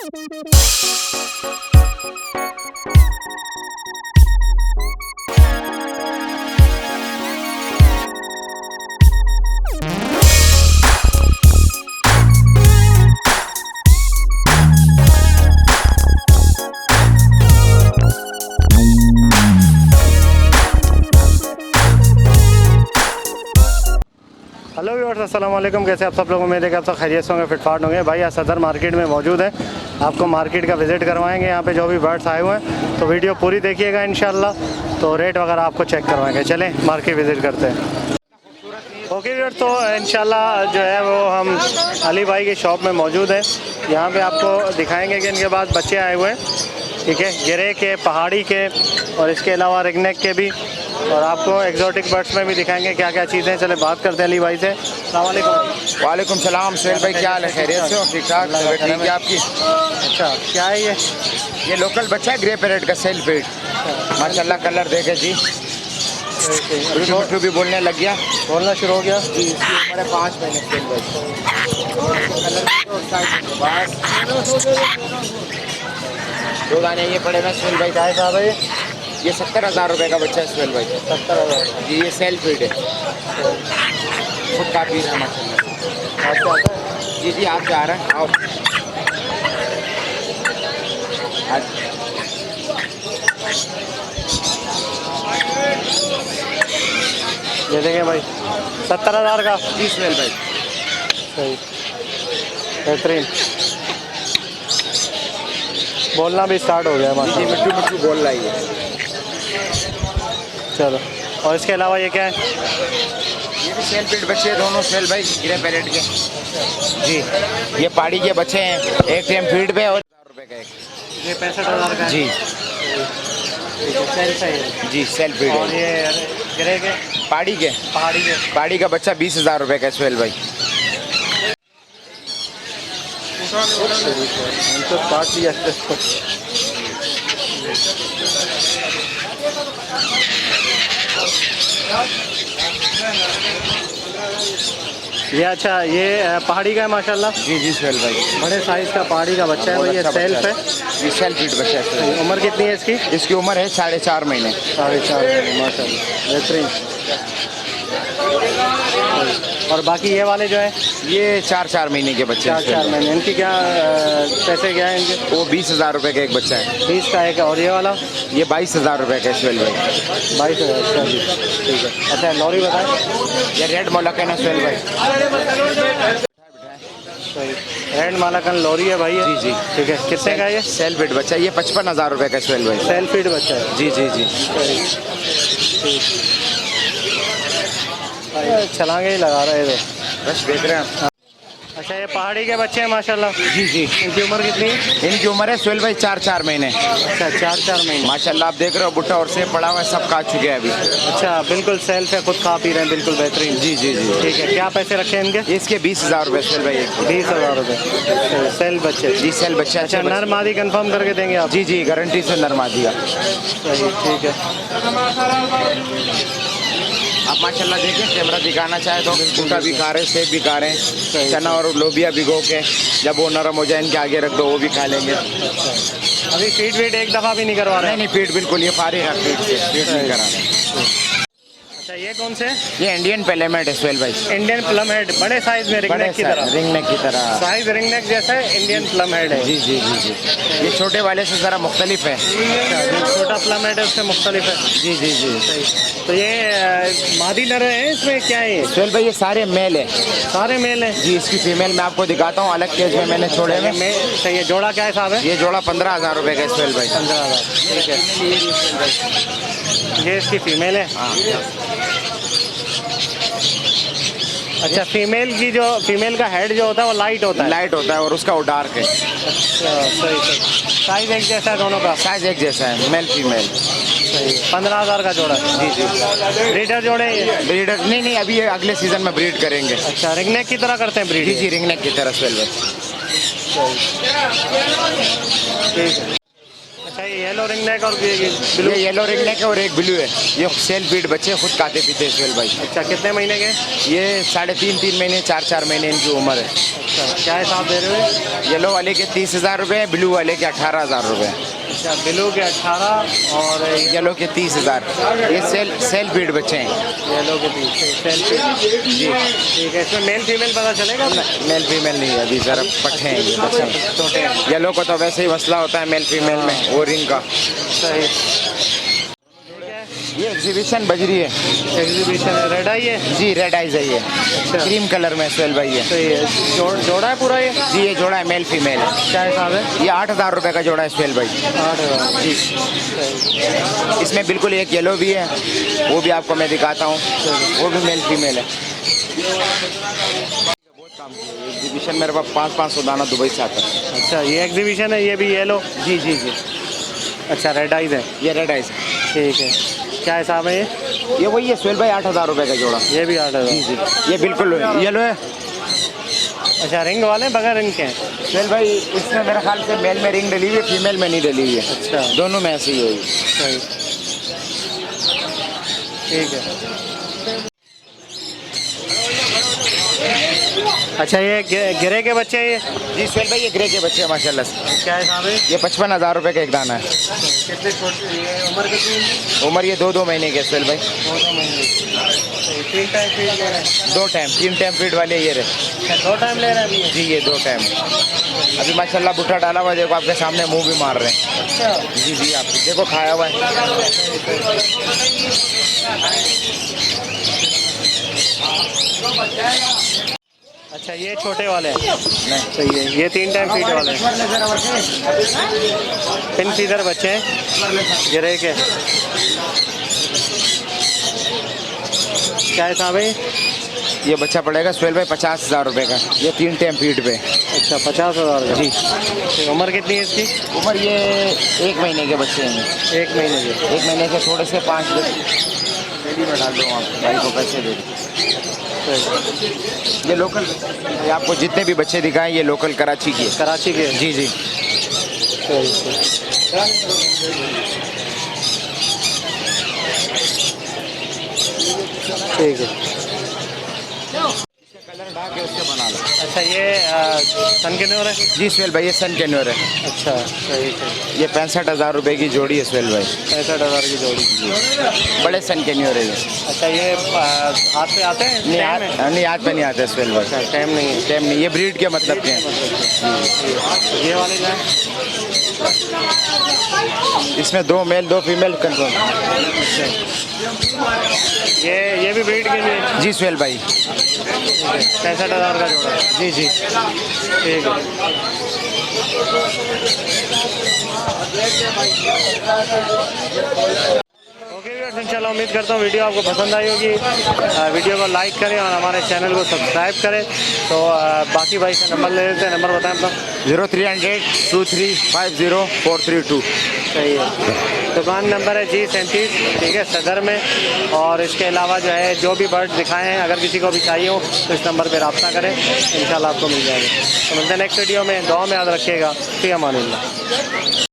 Hello viewers, अस्सलाम वालेकुम। कैसे आप सब लोग? उम्मीद है कि आप सब खैरियत होंगे, फिटफाट होंगे। भाई आज सदर मार्केट में मौजूद है, आपको मार्केट का विज़िट करवाएंगे। यहाँ पे जो भी बर्ड्स आए हुए हैं तो वीडियो पूरी देखिएगा इंशाल्लाह, तो रेट वगैरह आपको चेक करवाएंगे। चलें मार्केट विज़िट करते हैं। ओके व्यूअर्स, तो इंशाल्लाह जो है वो हम अली भाई की शॉप में मौजूद है। यहाँ पे आपको दिखाएंगे कि इनके पास बच्चे आए हुए हैं, ठीक है, गिरे के, पहाड़ी के और इसके अलावा रिंगनेक के भी, और आपको एग्जॉटिक बर्ड्स में भी दिखाएंगे क्या क्या चीज़ें। चले बात करते हैं अली भाई से। अस्सलाम वालेकुम। वालेकुम सलाम। सुहेल भाई क्या हाल है? खैरियत से हो? ठीक ठाक? ठीक है आपकी? अच्छा, क्या है ये लोकल बच्चा है, ग्रे पैरेट का, सेल फीड। माशाल्लाह कलर देखे जी, मिट्टू भी बोलने लग गया, बोलना शुरू हो गया जी। इसकी उम्र है 5 महीने। सेल भाई दो दाने ये पड़े ना सुहेल भाई। क्या साहब है ये 70,000 रुपये का बच्चा है सुहेल भाई। 70,000 जी, ये सेल फीड है, खुद काफ़ी है माशाल्लाह। जी जी, आप जा रहे हैं? आओ दे देंगे भाई 70,000 का। जी सुहेल भाई, सही, बेहतरीन। बोलना भी स्टार्ट हो गया है जी माशाल्लाह। मिट्टू मिट्टू बोल रहा है ये। चलो, और इसके अलावा ये क्या है? ये भी सेल फीड बच्चे हैं दोनों सुहेल भाई, ग्रे पैरेट के। जी, ये पहाड़ी के बच्चे हैं, एक टाइम फीड पे और 1000 रुपये का एक। ये 65,000 का है। जी सेल है। जी, सेल फीड और है। ये गिरे के, पहाड़ी के, पहाड़ी के, पहाड़ी का बच्चा 20,000 रुपये का है सुहेल भाई। तो काट लिया। ये अच्छा, ये पहाड़ी का है माशाल्लाह। जी जी सुहेल भाई, बड़े साइज का पहाड़ी का बच्चा है भाई। ये अच्छा सेल्फ बच्चा है। ये सेल फीड बच्चा है सुहेल भाई। उम्र कितनी है इसकी? इसकी उम्र है 4.5 महीने। 4.5 महीने माशाल्लाह, बेहतरीन। और बाकी ये वाले जो है ये 4 महीने के बच्चे हैं 4 सुहेल भाई। महीने। इनकी क्या पैसे क्या है इनके? वो 20,000 रुपये का एक बच्चा है। 20 का एक है। और ये वाला ये 22,000 रुपये का है सुहेल भाई। 22,000। अच्छा जी, ठीक है। अच्छा, लॉरी बताएं। ये रेड मोलक है ना सुहेल भाई। सही, रेड मालाकन लॉरी है भाई ये। जी जी, ठीक है। कितने का है ये? सेल फीड बच्चा, ये 55,000 रुपये का सुहेल भाई। सेल फीड बच्चा है। जी जी जी, छलांगे ही लगा रहे हैं तो। बस देख रहे हैं। अच्छा, ये पहाड़ी के बच्चे हैं माशाल्लाह। जी जी, इनकी उम्र कितनी है? इनकी उम्र है सुहेल भाई 4 महीने। अच्छा, 4 महीने। माशाल्लाह आप देख रहे हो, बुट्टा और सेब पड़ा हुआ है, सब काट चुके हैं अभी। अच्छा, बिल्कुल सेल्फ है, खुद खा पी रहे हैं, बिल्कुल बेहतरीन। जी जी जी, ठीक है। क्या पैसे रखे हैं इनके? इसके 20,000 रुपये सुहेल भाई। 20,000 रुपये सेल बच्चे। जी, सेल बच्चा अच्छा, अच्छा नर मादी कंफर्म करके देंगे आप? जी जी, गारंटी से नरमा दिया। सही, ठीक है। आप माशाल्लाह देखिए, कैमरा दिखाना चाहे तो बुट्टा भी खा रहे हैं, सेब भी खा रहे हैं, चना और लोबिया भिगो के जब वो नरम हो जाए इनके आगे रख दो, वो भी खा लेंगे। अभी फीड वीड एक दफ़ा भी नहीं करवा रहे? नहीं, फीड बिल्कुल ये फारिग है, फीड नहीं करा रहे। अच्छा, ये कौन से? ये इंडियन पेलेमेट है सुहेल भाई। इंडियन प्लम हेड, बड़े साइज में, रिंगनेक की तरह। रिंगनेक की तरह साइज रिंगनेक जैसा है, इंडियन प्लम हेड है। जी जी जी जी, ये छोटे वाले से ज़रा मुख्तलिफ है। अच्छा, जो छोटा प्लम हेड है उससे मुख्तलिफ है। जी जी जी, तो ये मादी नर है, इसमें क्या है ये? सुहेल भाई ये सारे मेल है। सारे मेल हैं? जी, इसकी फीमेल मैं आपको दिखाता हूँ, अलग केज में मैंने छोड़े हुए। सही है। जोड़ा क्या हिसाब है? ये जोड़ा 15,000 रुपये का है सुहेल भाई। 15,000, ठीक है। ये इसकी फीमेल है। हाँ, अच्छा, फीमेल का हेड जो होता है वो लाइट होता है? लाइट होता है और उसका वो डार्क है। अच्छा, सही। साइज एक जैसा है दोनों का? साइज एक जैसा है, मेल फीमेल। सही, 15,000 का जोड़ा। जी जी, ब्रीडर जोड़े हैं ये? ब्रीडर नहीं, अभी ये अगले सीजन में ब्रीड करेंगे। अच्छा, रिंगनेक की तरह करते हैं ब्रीड? जी जी, रिंगनेक की तरह सुहेल भाई। ठीक है। अच्छा, ये येलो रिंग नेक और ब्लू। ये येलो रिंग नेक है और एक ब्लू है। ये सेल्फ ब्रीड बच्चे खुद खाते पीते हैं सुहेल भाई। अच्छा, कितने महीने के? ये 3.5 महीने 4 महीने इनकी उम्र है। अच्छा, क्या हिसाब दे रहे हो? येलो वाले के 30,000 रुपये, ब्लू वाले के 18,000 रुपये। अच्छा, ब्लू के 18 और येलो के 30,000। ये सेल्फ ब्रीड बच्चे हैं। येलो के 30 जी। ठीक है, इसमें मेल फीमेल पता चलेगा? मेल फीमेल नहीं है अभी, जरा पट्टे हैं ये बच्चे। छोटे हैं। येलो को तो वैसे ही मसला होता है मेल फीमेल में, वो रिंग का। सही। ये एग्जीबिशन बजरी है। एग्जीबिशन है, रेड आई है जी, रेड आइज है ये। क्रीम कलर में सुहेल भाई है। सही है। जोड़ा है पूरा ये? जी, ये जोड़ा है मेल फीमेल। क्या हिसाब है? ये 8,000 रुपये का जोड़ा है सुहेल भाई। 8,000 जी। इसमें बिल्कुल एक येलो भी है, वो भी आपको मैं दिखाता हूँ, वो भी मेल फीमेल है। बहुत काम किया है एग्जीबिशन, मेरे पास 500 दाना दुबई से आता है। अच्छा, ये एग्जीबिशन है, ये भी येलो? जी जी जी। अच्छा, रेड आइज है। ये रेड आइज। ठीक है, क्या हिसाब है ये? ये वही है सुहेल भाई, 8,000 रुपये का जोड़ा। ये भी 8,000। जी जी, ये बिल्कुल येलो है। अच्छा, रिंग वाले बगैर रिंग के हैं? सुहेल भाई इसमें मेरे ख्याल से मेल में रिंग डली हुई है, फीमेल में नहीं डली हुई है। अच्छा, दोनों में ऐसी ही हुई। सही। ठीक है। अच्छा, ये गिरे के बच्चे हैं ये? जी सुहेल भाई, ये ग्रे के बच्चे हैं माशाल्लाह से। क्या हिसाब है? ये 55,000 रुपये का एक दाना है। कितने छोटे, ये उम्र कितनी है? उम्र ये 2 महीने के सुहेल भाई। 2 महीने। सही, 3 टाइम फीड ले रहे हैं? 2 टाइम 3 टाइम फीड वाले ये रहे। अच्छा, 2 टाइम ले रहे हैं अभी ये? जी, ये 2 टाइम। अभी माशाल्लाह भुट्टा डाला हुआ है, देखो आपके सामने मुंह भी मार रहे हैं। अच्छा, जी जी, आप देखो खाया हुआ है। अच्छा, ये छोटे वाले हैं? नहीं, सही है, ये 3 टाइम फीड वाले हैं। पिन फीडर बच्चे हैं गिरे के। क्या हिसाब है? ये बच्चा पड़ेगा सुहेल भाई 50,000 रुपये का। ये 3 टाइम फीड पे। अच्छा, 50,000 का? जी। उम्र कितनी है इसकी? उम्र ये 1 महीने के बच्चे हैं। 1 महीने की। 1 महीने के थोड़े से 5 डेली में डाल दो आप भाई को, पैसे दे दो। ये लोकल, ये आपको जितने भी बच्चे दिखाएं ये लोकल कराची के। कराची के? जी जी। ठीक है। कलर ढा के उसके बना लो। अच्छा, ये सन के न्योर है? जी सुहेल भाई, ये सन कैन्योर है। अच्छा, सही सही। ये 65,000 रुपये की जोड़ी है सुहेल भाई। 65,000 की जोड़ी। बड़े सन कैन्योर है ये। अच्छा, ये हाथ पे आते हैं? नहीं टाइम है? नहीं, हाथ पे नहीं आते सुहेल भाई। अच्छा, टाइम नहीं है। टाइम नहीं, ये ब्रीड के मतलब के हैं। ये वाले क्या है? इसमें 2 मेल 2 फीमेल कंफर्म। ये भी ब्रीड के लिए? जी सुहेल भाई। 65,000 का जोड़ा है। जी जी। ठीक है। ओके व्यूअर्स, इंशाल्लाह उम्मीद करता हूँ वीडियो आपको पसंद आई होगी। वीडियो को लाइक करें और हमारे चैनल को सब्सक्राइब करें। तो बाकी भाई का नंबर ले लेते हैं, नंबर बताएं अपना। 0300 2350 432। सही है, दुकान नंबर है G37, ठीक है, सदर में। और इसके अलावा जो है जो भी बर्ड दिखाए हैं, अगर किसी को भी चाहिए हो तो इस नंबर पर रब्ता करें, इंशाल्लाह आपको मिल जाएगा। तो मिलते हैं नेक्स्ट वीडियो में। दुआ में याद रखिएगा। फ़ी अमानिल्लाह।